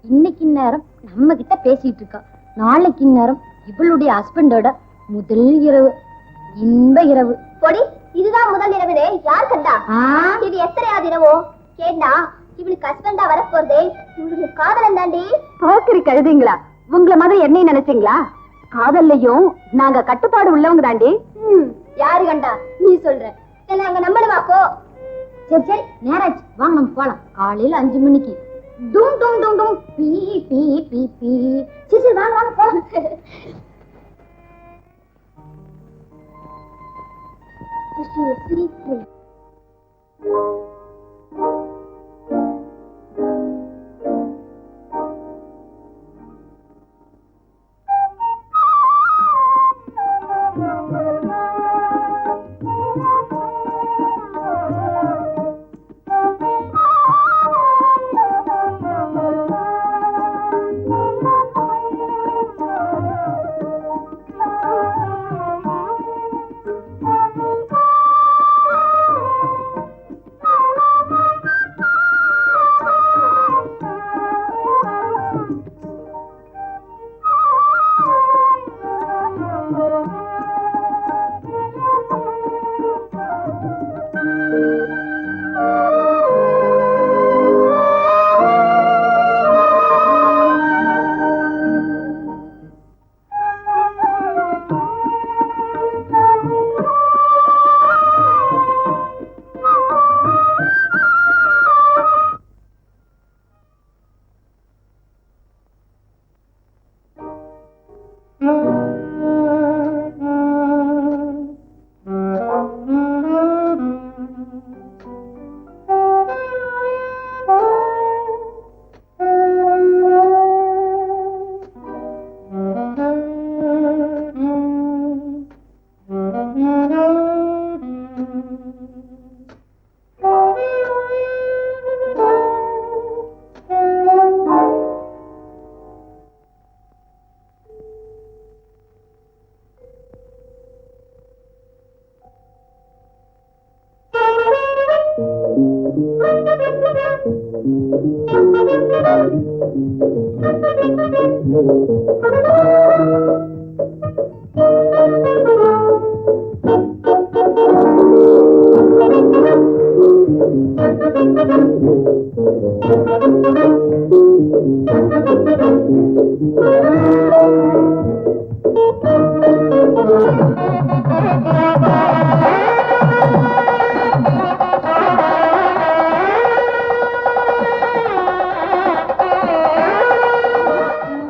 இன்னைக்கு நேரம் நம்ம கிட்ட பேசிட்டு இருக்கா, நாளைக்கு நேரம் இவளுடைய ஹஸ்பண்டோட முதல் இரவு, இன்ப இரவு. பொடி, இதுதான் முதல் இரவுனே யார் கண்டா? இது எத்தனையாவது இரவோ கேட்டா? இவளுக்கு ஹஸ்பண்டா வரப்போறதே இவளுடைய காதலன் தாண்டி. போக்கிரி கழுதிங்களா, உங்களை மாதிரி என்னை நினைச்சீங்களா? காதல்லையும் நாங்க கட்டுப்பாடு உள்ளவங்க தாண்டி. யாரு கண்டா? நீ சொல்ற நாங்க நம்பணுமாக்கோ? சரி சரி, நேராச்சு, வாங்க நம்ம போலாம். காலையில 5 மணிக்கு டும் டும் டும் டும் பீ பீ பீ பீ. சரி சரி, வாங்க வாங்க போலாம்.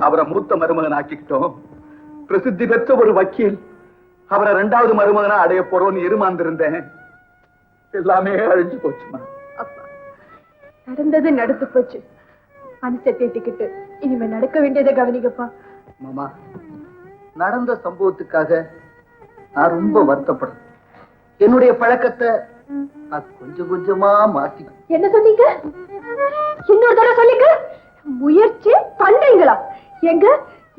அவரை மூத்த மருமகன் ஆக்கிட்டோம். பிரசித்தி பெற்ற ஒரு வக்கீல். அவரை 2வது மருமகனா அடைய போறோம்னு இருமாந்திருந்தேன். எல்லாமே அழிஞ்சு போச்சுமா. அப்பா, நடந்தது நடந்து போச்சு. மனசை தேட்டிக்கிட்டு இனிமே நடக்க வேண்டியதை கவனிக்கப்பா. மாமா, நடந்த சம்பவத்துக்காக நான் ரொம்ப வருத்தப்படுறேன். என்னுடைய பழக்கத்தை நான் கொஞ்சம் கொஞ்சமா மாத்தி. என்ன சொன்னீங்க? இன்னொரு தடவை சொல்லிங்க. முயற்சி பண்றீங்களா? எங்க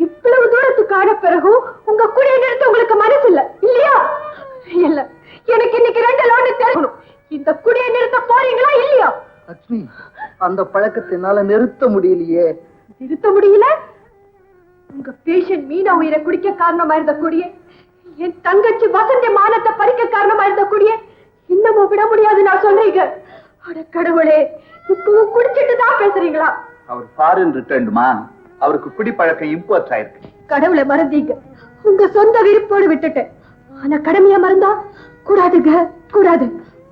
இவ்வளவு தூரத்துக்கு ஆன பிறகு உங்க குடியை நிறுத்த உங்களுக்கு மனசு இல்ல இல்லையா? இல்ல, எனக்கு இன்னைக்கு 2 லோன் தெரியும். இந்த குடியை நிறுத்த போறீங்களா இல்லையா? லட்சுமி, அந்த பழக்கத்தை என்னால நிறுத்த முடியலையே. நிறுத்த முடியல? உங்க பேஷண்ட் மீனா உயிரை குடிக்க காரணமா இருந்த குடியை, என் தங்கச்சி வசந்தி மானத்தை பறிக்க காரணமா இருந்த குடியை இன்னமும் விட முடியாது நான் சொல்றீங்க. அட கடவுளே, இப்பவும் குடிச்சிட்டு தான் பேசுறீங்களா? அவர் ஃபாரின் ரிட்டர்ன்டுமா, அவருக்கு குடிப்பழக்கம் இம்போர்ட் ஆயிருக்கு. கடவுளை மறந்தீங்க, உங்க சொந்த விருப்போடு விட்டுட்டேன். ஆனா கடமையா மறந்தா கூடாதுங்க, கூடாது.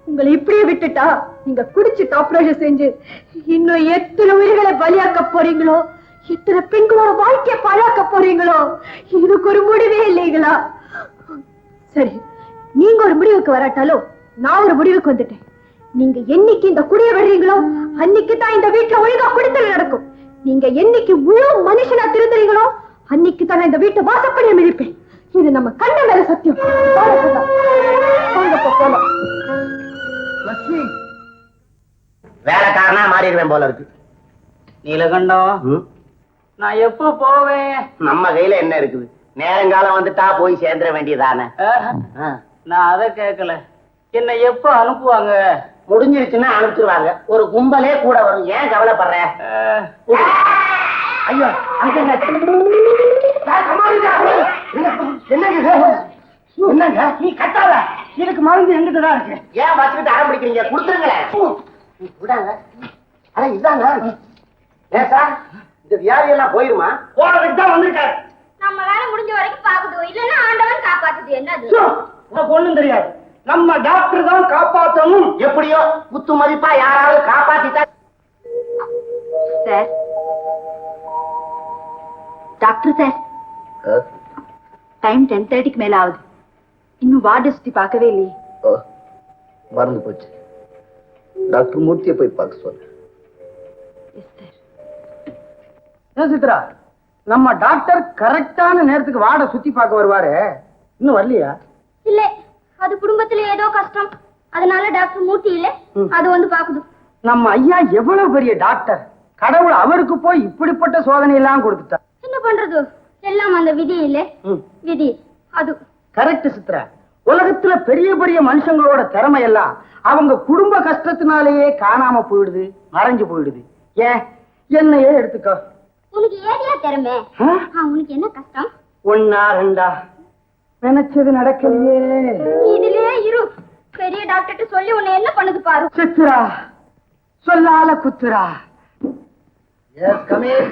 உங்களை இப்படியே விட்டுட்டா நீங்க குடிச்சிட்டு ஆபரேஷன் செஞ்சு இன்னும் எத்தனை உயிர்களை பலியாக்க போறீங்களோ, எத்தனை பெண்களோட வாழ்க்கையை பாழாக்க போறீங்களோ, இதுக்கு ஒரு முடிவே இல்லைங்களா? சரி, நீங்க ஒரு முடிவுக்கு வராட்டாலும் நான் ஒரு முடிவுக்கு வந்துட்டேன். நீங்க என்னைக்கு இந்த குடியை விடுறீங்களோ அன்னைக்கு தான் இந்த வீட்டுல ஒழுங்கா குடித்தல் நடக்கும். நீங்க என்னைக்கு முழு மனுஷனா திருந்துறீங்களோ அன்னைக்கு தான் இந்த வீட்டை வாசப்படியை மிதிப்பேன். இது நம்ம கண்ண மேல சத்தியம். லட்சுமி, வேலைக்காரனா மாறிடுவேன் போல இருக்கு. நீலகண்டம், நான் எப்ப போவேன்? நம்ம கையில என்ன இருக்குது? நேரங்காலம் வந்துட்டா போய் சேர்ந்துட வேண்டியதானே. நான் அதை கேட்கல. என்ன எப்ப அனுப்புவாங்க? முடிஞ்சிருச்சுன்னா அனுப்பிச்சிருவாங்க. ஒரு கும்பலே கூட வரும். ஏன் கவலைப்படுற? ஐயோ என்னங்க நீ கட்டாத. இதுக்கு மருந்து எங்கிட்ட தான் இருக்கு. ஏன் வச்சுக்கிட்டு ஆரம்பிக்கிறீங்க? கொடுத்துருங்களேன். விடாங்க. அட இதாங்க. ஏன் சார் இந்த வியாதி எல்லாம் போயிருமா? போறதுக்கு தான் வந்திருக்காரு. நம்ம வேலை முடிஞ்ச வரைக்கும் பாக்குது, இல்லன்னா ஆண்டவன் காப்பாத்துது. என்னது உனக்கு ஒண்ணும் தெரியாது. நம்ம டாக்டர் தான் காப்பாற்றணும். எப்படியோ குத்து மதிப்பா யாராவது காப்பாத்திட்டா. சார் டாக்டர் சார், டைம் 10:30க்கு மேல ஆகுது. இன்னும் வார்டு சுத்தி பார்க்கவே இல்லையே. மறந்து போச்சு. டாக்டர் மூர்த்தியை போய் பார்க்க சொல்லு. சித்ரா, நம்ம டாக்டர் கரெக்டான நேரத்துக்கு வார்டை சுத்தி பார்க்க வருவாரு. இன்னும் வரலையா? இல்ல, அது குடும்பத்துல ஏதோ கஷ்டம், அதனால டாக்டர் மூர்த்தி இல்ல அது வந்து பாக்குது. நம்ம ஐயா எவ்வளவு பெரிய டாக்டர். கடவுள் அவருக்கு போய் இப்படிப்பட்ட சோதனை எல்லாம் கொடுத்துட்டார். என்ன பண்றது, எல்லாம் அந்த விதி இல்ல. விதி அது கரெக்ட் சித்ரா. உலகத்துல பெரிய பெரிய மனுஷங்களோட திறமை எல்லாம் அவங்க குடும்ப கஷ்டத்தினாலேயே காணாம போயிடுது, மறைஞ்சு போயிடுது. ஏன் என்னையே எடுத்துக்கோ. உனக்கு ஏரியா திறமை, உனக்கு என்ன கஷ்டம்? ஒன்னா ரெண்டா நினைச்சது நடக்கலையே. இதுலயே இரு, பெரிய டாக்டர் சொல்லி உன்னை என்ன பண்ணுது பாரு. சித்ரா சொல்லால குத்துரா. Yes coming.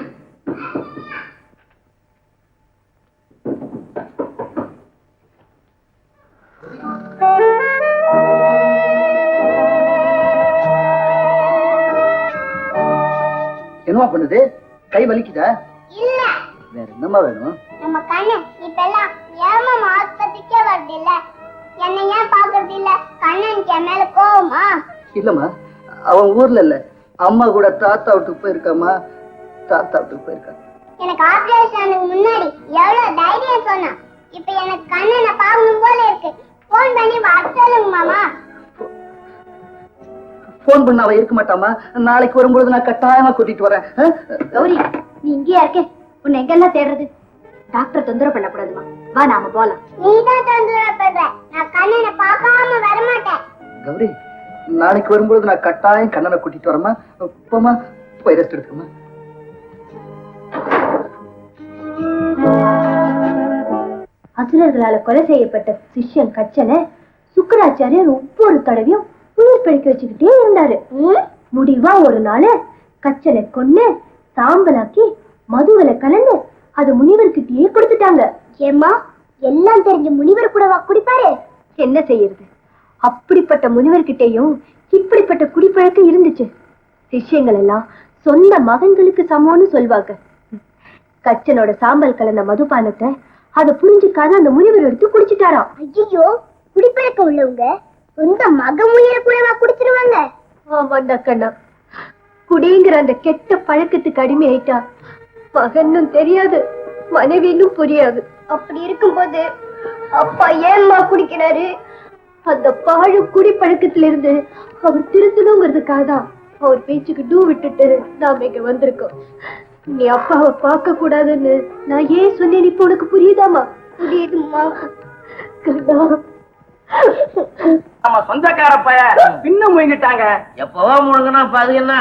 என்னமா பண்ணுது? கை வலிக்குதா? இல்ல, வேற என்னமா வேணும்? நம்ம கண்ணு இப்பெல்லாம் ஏமா ஆஸ்பத்திரிக்கே வருது இல்ல, என்ன ஏன் பாக்குறது இல்ல? கண்ணனுக்கு என் மேல கோவமா? இல்லம்மா, அவன் ஊர்ல இல்ல, அம்மா கூட தாத்தா வீட்டுக்கு போயிருக்காமா. தாத்தா வீட்டுக்கு போயிருக்கா. எனக்கு ஆபரேஷனுக்கு முன்னாடி எவ்வளவு தைரியம் சொன்னா, இப்ப எனக்கு கண்ணனை பார்க்கணும் போல இருக்கு. போன் பண்ணி வர சொல்லுங்க மாமா. போன் பண்ண அவ இருக்க மாட்டாமா. நாளைக்கு வரும்பொழுது நான் கட்டாயமா கூட்டிட்டு வரேன். கௌரி, நீ இங்கேயா இருக்க? உன்னை எங்கெல்லாம் தேடுறது? டாக்டர் தொந்தரவு பண்ணக்கூடாதுமா. வா நாம போலாம். நீதான் தொந்தரவு பண்ற, நான் கண்ணனை பார்க்காம வரமாட்டேன். கௌரி, நாளைக்கு வரும்பொழுது நான் கட்டாயம் கண்ணனை கூட்டிட்டு வரமா. போமா, போய் ரெஸ்ட் எடுத்துக்கமா. அசுரர்களால கொலை செய்யப்பட்ட சிஷ்யன் கச்சனை சுக்கராச்சாரியர் ஒவ்வொரு தடவையும் உயிர் பிழைக்க வச்சுக்கிட்டே இருந்தாரு. முடிவா ஒரு நாள் கச்சனை கொன்னு சாம்பலாக்கி மதுவில கலந்து அது முனிவர்கிட்டயே கொடுத்துட்டாங்க. ஏம்மா, எல்லாம் தெரிஞ்ச முனிவர் கூடவா குடிப்பாரு? என்ன செய்யறது, அப்படிப்பட்ட முனிவர்கிட்டயும் இப்படிப்பட்ட குடிப்பழக்கம் இருந்துச்சு. சிஷ்யங்கள் எல்லாம் சொந்த மகன்களுக்கு சமம்னு சொல்வாங்க. கச்சனோட சாம்பல் கலந்த மதுபானத்தை அதை புரிஞ்சுக்காத அந்த முனிவர் எடுத்து குடிச்சிட்டாராம். ஐயோ, குடிப்பழக்கம் உள்ளவங்க சொந்த மக முனிவரை கூடவா குடிச்சிருவாங்க? ஆமாண்டா கண்ணா, குடிங்கிற அந்த கெட்ட பழக்கத்துக்கு அடிமை ஆயிட்டா மகனும் தெரியாது, மனைவியும் புரியாது. அப்படி இருக்கும்போது அப்பா ஏம்மா குடிக்கிறாரு? அந்த பாழு குடி பழக்கத்துல இருந்து அவர் திருத்தணுங்கிறதுக்காக தான் அவர் பேச்சுக்கு டூ விட்டுட்டு நாம இங்க வந்திருக்கோம். நீ அப்பாவை பார்க்க கூடாதுன்னு நான் ஏன் சொன்னேன், இப்ப உனக்கு புரியுதாமா? புரியுதுமா கண்ணா, நம்ம சொந்தக்கார பைய பின்ன முழுங்கிட்டாங்க. எப்பவோ முழுங்கினா இப்ப அது என்ன?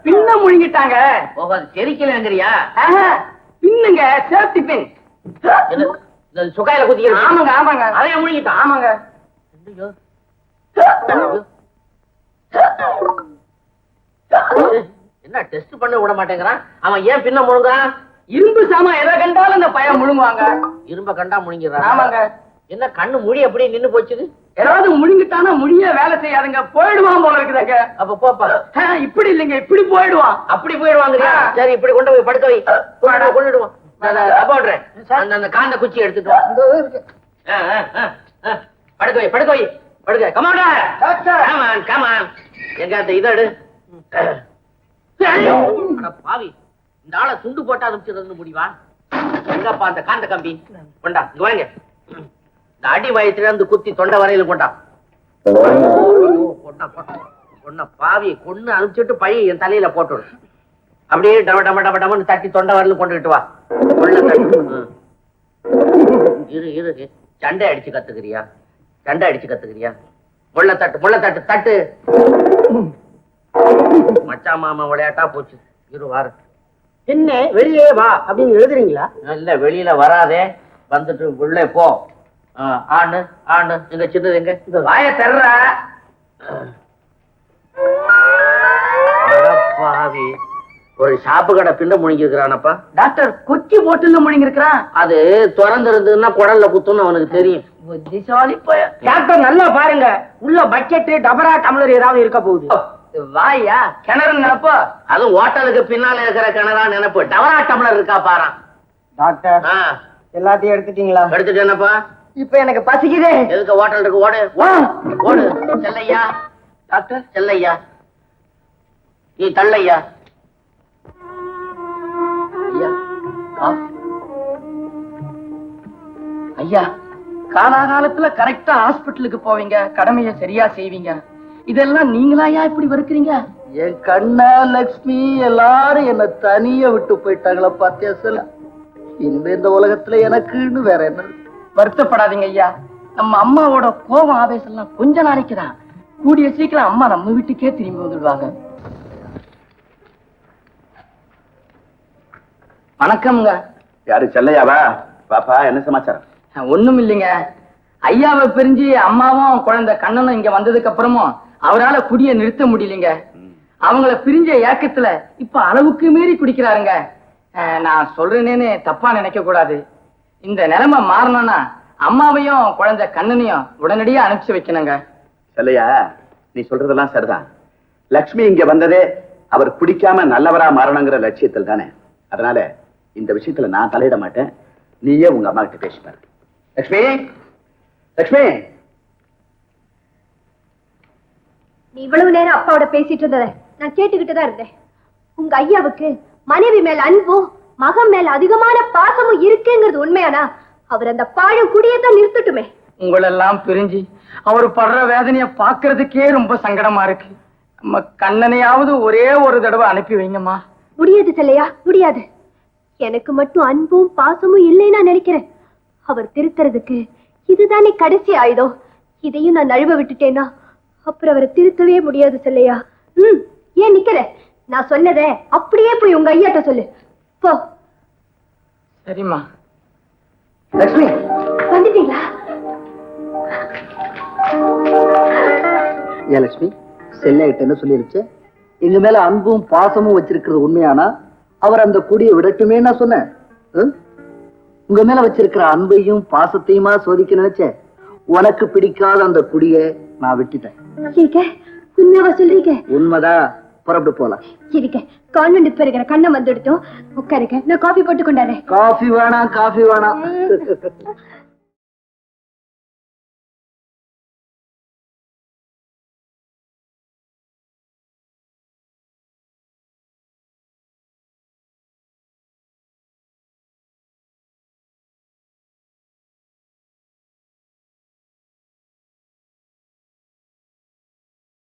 பின்ன முழுங்கிட்டாங்க. ஓ, அது தெரிக்கலங்கிறியா? பின்னுங்க, சேஃப்டி பின். இந்த சுகாயில குத்திக்க. ஆமாங்க ஆமாங்க, அதைய முழுங்கிட்டான். ஆமாங்க. ஐயோ. என்ன டெஸ்ட் பண்ண விட மாட்டேங்கிறான் அவன்? ஏன் பின்ன முழுங்குறான்? இரும்பு சாமா எதை கண்டாலும் இந்த பையன் முழுங்குவாங்க. இரும்ப கண்டா முழுங்கிறான். ஆமாங்க. என்ன கண்ணு முடி அப்படியே நின்னு போச்சுது? ஏதாவது முழுங்கிட்டானா முடிய வேலை செய்யாதுங்க, போயிடுவான் போல இருக்குதுங்க. அப்ப போப்பா. இப்படி இல்லைங்க, இப்படி போயிடுவான். அப்படி போயிடுவாங்க. சரி, இப்படி கொண்டு போய் படுக்க வை. கொண்டுடுவான். அந்த காந்த குச்சி எடுத்துட்டு வா. படுக்க வை, படுக்க வை, படுக்க. கமாண்டா, கமான் கமான். எங்க அந்த இதடு பாவி, இந்த ஆளை துண்டு போட்டா அனுப்பிச்சிருந்து முடிவா? எங்கப்பா அந்த காந்த கம்பி? கொண்டா, இங்க வாங்க. இந்த அடி வயசுல இருந்து குத்தி தொண்டை வரையில கொண்டா. கொன்ன பாவி கொன்னு அனுப்பிச்சுட்டு பையன் என் தலையில போட்டு அப்படியே டம டம டம டமன்னு தட்டி தொண்டை வரல கொண்டுகிட்டு வா. இரு இரு, சண்டை அடிச்சு கத்துக்கிறியா? சண்டை அடிச்சு கத்துக்கிறியா? முள்ள தட்டு தட்டு. மச்சான் மாமா விளையாட்டா போச்சு. இரு வார. என்ன வெளியே வா அப்படின்னு எழுதுறீங்களா? இல்ல வெளியில வராதே, வந்துட்டு உள்ளே போ. ஆணு ஆணு எங்க சின்னது எங்க வாய தர்ற பாவி. ஒரு ஷாப்பு கடை பின்ன முழுங்கிருக்கிறானப்பா. டாக்டர் கொச்சி போட்டுல முழுங்கி இருக்கிறான். அது திறந்து இருந்ததுன்னா குடல்ல குத்துன்னு அவனுக்கு தெரியும். புத்திசாலி போய. டாக்டர் நல்லா பாருங்க, உள்ள பக்கெட் டபரா டம்ளர் ஏதாவது இருக்க போகுது. வாயா கிணறு நினைப்போ. அதுவும் ஹோட்டலுக்கு பின்னால இருக்கிற கிணறா நினைப்பு. டவரா டம்ளர் இருக்கா பாரு. டாக்டர் எல்லாத்தையும் எடுத்துட்டீங்களா? எடுத்துட்டு என்னப்பா? இப்ப எனக்கு பசிக்குதே. எதுக்கு ஹோட்டல் இருக்கு? ஓடு ஓடு. செல்லையா டாக்டர், செல்லையா நீ தள்ளையா. ஐயா காலாகாலத்துல கரெக்டா ஹாஸ்பிட்டலுக்கு போவீங்க, கடமையை சரியா செய்வீங்க. இதெல்லாம் நீங்களாயா இப்படி வறுக்கிறீங்க? என் கண்ணா லட்சுமி எல்லாரும் என்ன தனிய விட்டு போயிட்டாங்களா பாத்தியா சொல்ல. இனிமே இந்த உலகத்துல எனக்குன்னு வேற என்ன? வருத்தப்படாதீங்க ஐயா, நம்ம அம்மாவோட கோபம் ஆவேசம் எல்லாம் கொஞ்ச நாளைக்கு தான். கூடிய சீக்கிரம் அம்மா நம்ம வீட்டுக்கே திரும்பி வந்துடுவாங்க. வணக்கம்ங்க. யாரு செல்லையாவா? பாப்பா என்ன சமாச்சாரம்? ஒண்ணும் இல்லைங்க, ஐயாவை பிரிஞ்சு அம்மாவும் குழந்தை கண்ணனும் இங்க வந்ததுக்கு அப்புறமும் அவரால குடிய நிறுத்த முடியலைங்க. அவங்கள பிரிஞ்ச ஏக்கத்துல இப்ப அளவுக்கு மீறி குடிக்கிறாருங்க. நான் சொல்றேனேன்னு தப்பா நினைக்க கூடாது. இந்த நிலைமை மாறணும்னா அம்மாவையும் குழந்தை கண்ணனையும் உடனடியா அனுப்பிச்சு வைக்கணுங்க. செல்லையா, நீ சொல்றதெல்லாம் சரிதான். லட்சுமி இங்க வந்ததே அவர் குடிக்காம நல்லவரா மாறணுங்கிற லட்சியத்தில் தானே. அதனால இந்த விஷயத்துல நான் தலையிட மாட்டேன். நீயே உங்க அம்மா கிட்ட பேசிப்பாரு. லட்சுமி, லட்சுமி. நீ இவ்வளவு நேரம் அப்பாவோட பேசிட்டு இருந்ததை நான் கேட்டுக்கிட்டுதான் இருந்தேன். உங்க ஐயாவுக்கு மனைவி மேல அன்பும் மகன் மேல அதிகமான பாசமும் இருக்குங்கிறது உண்மையானா அவர் அந்த பாழும் குடியத்தான் நிறுத்தட்டுமே. உங்களெல்லாம் பிரிஞ்சு அவர் படுற வேதனைய பாக்குறதுக்கே ரொம்ப சங்கடமா இருக்கு. நம்ம கண்ணனையாவது ஒரே ஒரு தடவை அனுப்பி வைங்கம்மா. முடியாது செல்லையா, முடியாது. எனக்கு மட்டும் அன்பும் பாசமும் இல்லைன்னு நான் நினைக்கிறேன். அவர் திருத்துறதுக்கு இதுதானே கடைசி ஆயுதம். இதையும் நான் நழுவ விட்டுட்டேன்னா அப்புறம் அவரை திருத்தவே முடியாது செல்லையா. ஏன் நிக்கிற? நான் சொன்னத அப்படியே போய் உங்க ஐயாட்ட சொல்லு போ. சரிம்மா. லட்சுமி வந்துட்டீங்களா? ஏன் லட்சுமி, செல்லையிட்ட என்ன சொல்லிருச்சு? எங்க மேல அன்பும் பாசமும் வச்சிருக்கிறது உண்மையானா அவர் அந்த குடியை விடட்டுமே நான் சொன்னேன். உங்க மேல வச்சிருக்கிற அன்பையும் பாசத்தையுமா சோதிக்க நினைச்சேன். உனக்கு பிடிக்காத அந்த குடியை நான் விட்டுட்டேன். உண்மையாவா சொல்றீங்க? உண்மைதான். புறப்பட்டு போலாம். இருக்க கான்வெண்ட் இப்ப இருக்கிற கண்ணை வந்துடுத்தோம். உட்காருங்க, நான் காஃபி போட்டு கொண்டாடுறேன். காஃபி வேணாம், காஃபி வேணாம்.